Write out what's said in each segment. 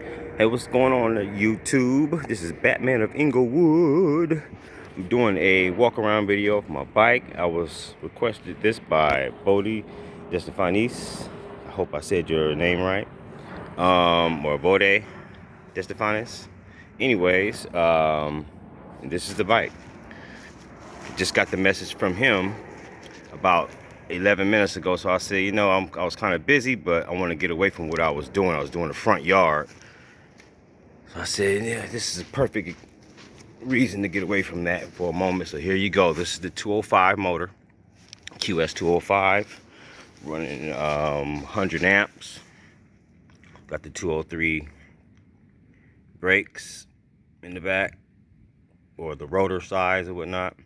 Hey, what's going on YouTube? This is Batman of Inglewood. I'm doing a walk around video for my bike. I was requested this by Bodey, Destefanis. I hope I said your name right. Or Bodey, Destefanis. Anyways, this is the bike. Just got the message from him about 11 minutes ago, so I said, I was kind of busy, but I want to get away from what I was doing. I was doing the front yard. So I said, yeah, this is a perfect reason to get away from that for a moment. So here you go. This is the 205 motor, QS 205, running 100 amps. Got the 203 brakes in the back, or the rotor size or whatnot.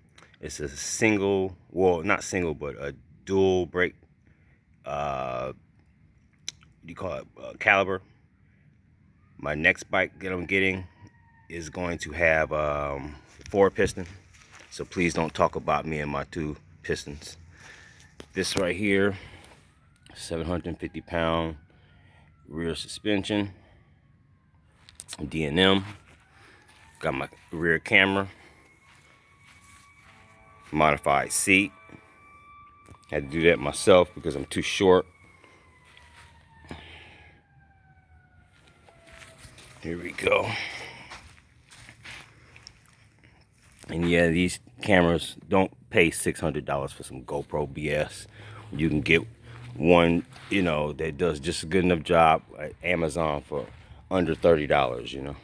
It's a single, well, not single, but a dual brake, what do you call it, caliber. My next bike that I'm getting is going to have 4-piston, so please don't talk about me and my 2 pistons. This right here, 750-pound rear suspension, D&M. Got my rear camera, modified seat. Had to do that myself because I'm too short. Here we go. And yeah, these cameras don't pay $600 for some GoPro BS. You can get one, that does just a good enough job at Amazon for under $30,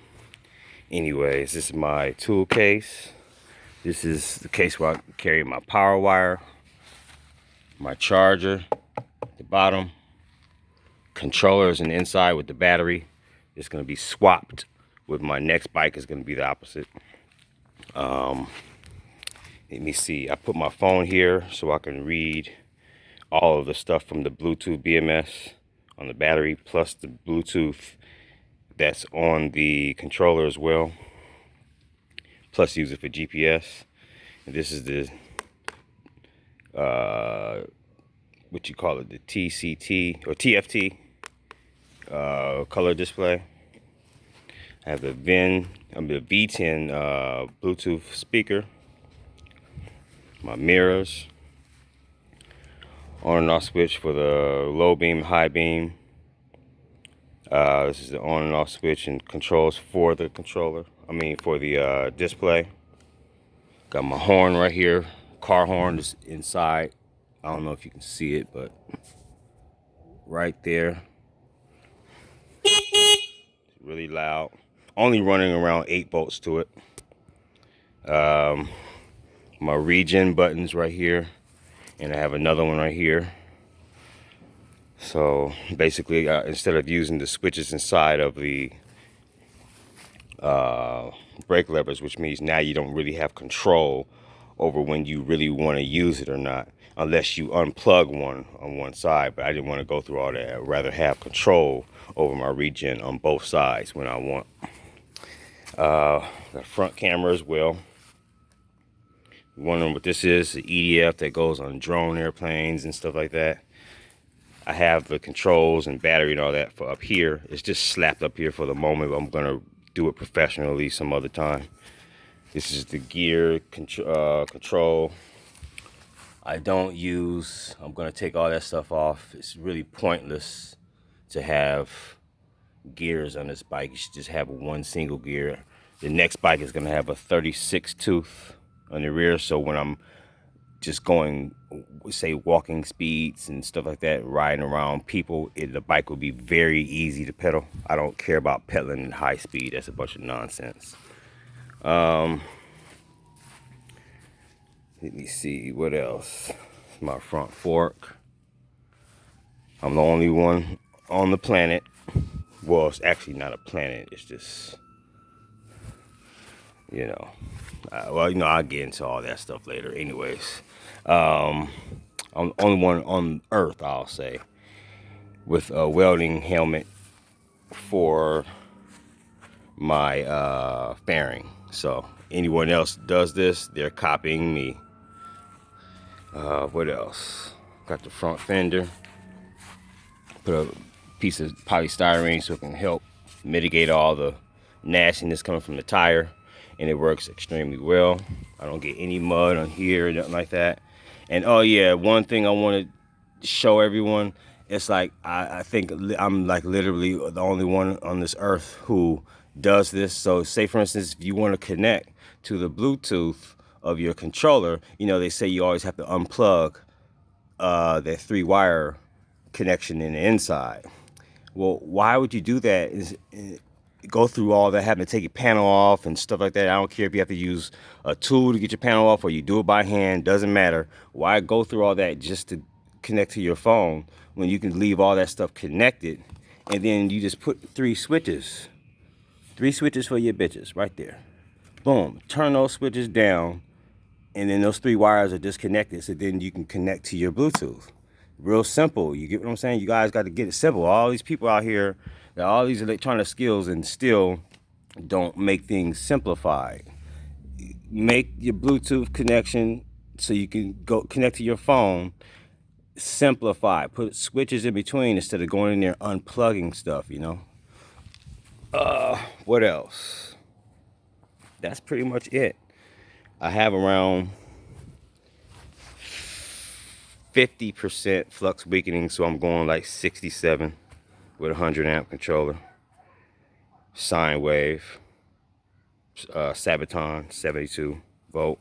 Anyways, this is my tool case. This is the case where I carry my power wire, my charger at the bottom, controllers on the inside with the battery. It's going to be swapped with my next bike. Is going to be the opposite. Let me see. I put my phone here so I can read all of the stuff from the Bluetooth BMS on the battery, plus the Bluetooth that's on the controller as well, plus use it for GPS. And this is the what you call it, the TCT or TFT color display. I have the V10 Bluetooth speaker, my mirrors, on and off switch for the low beam, high beam. This is the on and off switch and controls for the controller. For the display. Got my horn right here. Car horn is inside. I don't know if you can see it, but right there. It's really loud. Only running around 8 volts to it. My Regen buttons right here, and I have another one right here. So basically, instead of using the switches inside of the brake levers, which means now you don't really have control over when you really want to use it or not, unless you unplug one on one side. But I didn't want to go through all that. I'd rather have control over my Regen on both sides when I want. Got front camera as well. Wondering what this is, the EDF that goes on drone airplanes and stuff like that. I have the controls and battery and all that for up here. It's just slapped up here for the moment, but I'm gonna do it professionally some other time. This is the gear control. I'm gonna take all that stuff off. It's really pointless to have gears on this bike. You should just have one single gear. The next bike is gonna have a 36 tooth on the rear, so when I'm just going, say, walking speeds and stuff like that, riding around people, the bike will be very easy to pedal. I don't care about pedaling at high speed. That's a bunch of nonsense. Let me see what else. My front fork. I'm the only one on the planet. Well, it's actually not a planet. It's just, I'll get into all that stuff later. Anyways, I'm the only one on Earth, I'll say, with a welding helmet for my fairing. So anyone else does this, they're copying me. What else? Got the front fender. Put a piece of polystyrene so it can help mitigate all the nastiness coming from the tire, and it works extremely well. I don't get any mud on here or nothing like that. And oh yeah, one thing I want to show everyone, it's like I think I'm like literally the only one on this earth who does this. So say for instance, if you want to connect to the Bluetooth of your controller, you know, they say you always have to unplug that 3-wire connection in the inside. Well, why would you do that? Is go through all that, having to take your panel off and stuff like that. I don't care if you have to use a tool to get your panel off or you do it by hand, doesn't matter. Why go through all that just to connect to your phone when you can leave all that stuff connected, and then you just put 3 switches for your bitches right there. Boom, turn those switches down, and then those 3 wires are disconnected, so then you can connect to your Bluetooth. Real simple. You get what I'm saying? You guys got to get it simple. All these people out here got all these electronic skills and still don't make things simplified. Make your Bluetooth connection so you can go connect to your phone. Simplify. Put switches in between instead of going in there unplugging stuff, you know? What else? That's pretty much it. I have around 50% flux weakening, so I'm going like 67 with a 100 amp controller. Sine wave, Sabaton 72 volt.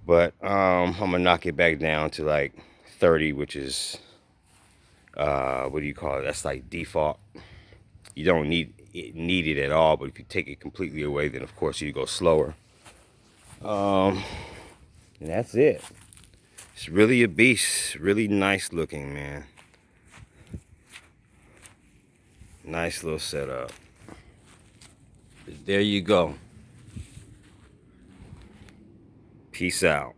But I'm gonna knock it back down to like 30, which is what do you call it? That's like default. You don't need it at all, but if you take it completely away, then of course you go slower. And that's it. It's really a beast. Really nice looking, man. Nice little setup. There you go. Peace out.